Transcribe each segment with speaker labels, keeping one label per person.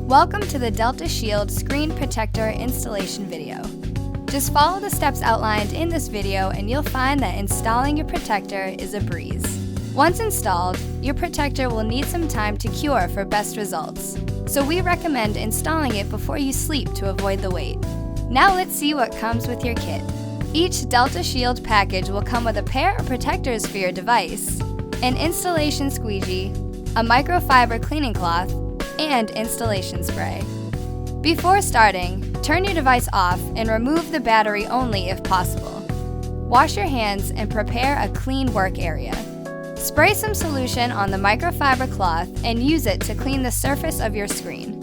Speaker 1: Welcome to the Deltashield screen protector installation video. Just follow the steps outlined in this video and you'll find that installing your protector is a breeze. Once installed, your protector will need some time to cure for best results, so we recommend installing it before you sleep to avoid the wait. Now let's see what comes with your kit. Each Deltashield package will come with a pair of protectors for your device, an installation squeegee, a microfiber cleaning cloth, and installation spray. Before starting, turn your device off and remove the battery only if possible. Wash your hands and prepare a clean work area. Spray some solution on the microfiber cloth and use it to clean the surface of your screen.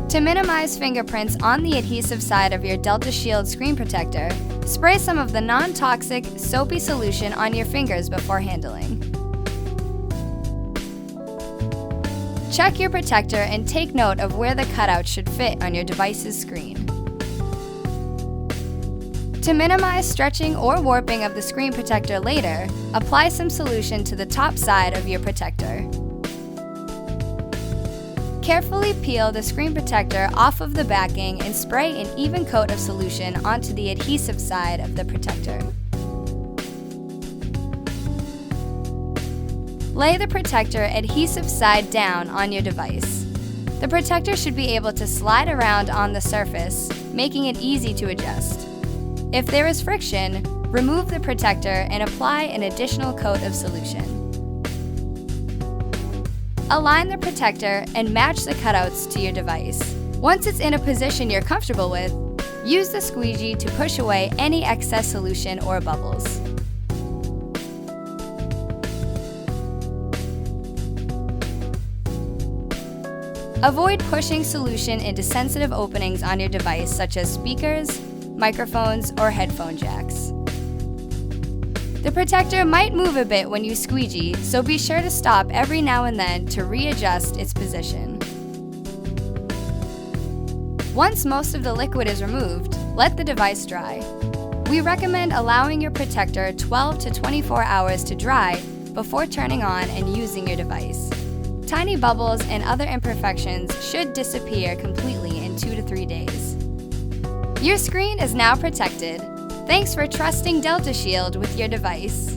Speaker 1: To minimize fingerprints on the adhesive side of your Deltashield screen protector, spray some of the non-toxic, soapy solution on your fingers before handling. Check your protector and take note of where the cutout should fit on your device's screen. To minimize stretching or warping of the screen protector later, apply some solution to the top side of your protector. Carefully peel the screen protector off of the backing and spray an even coat of solution onto the adhesive side of the protector. Lay the protector adhesive side down on your device. The protector should be able to slide around on the surface, making it easy to adjust. If there is friction, remove the protector and apply an additional coat of solution. Align the protector and match the cutouts to your device. Once it's in a position you're comfortable with, use the squeegee to push away any excess solution or bubbles. Avoid pushing solution into sensitive openings on your device such as speakers, microphones, or headphone jacks. The protector might move a bit when you squeegee, so be sure to stop every now and then to readjust its position. Once most of the liquid is removed, let the device dry. We recommend allowing your protector 12 to 24 hours to dry before turning on and using your device. Tiny bubbles and other imperfections should disappear completely in 2 to 3 days. Your screen is now protected. Thanks for trusting Deltashield with your device.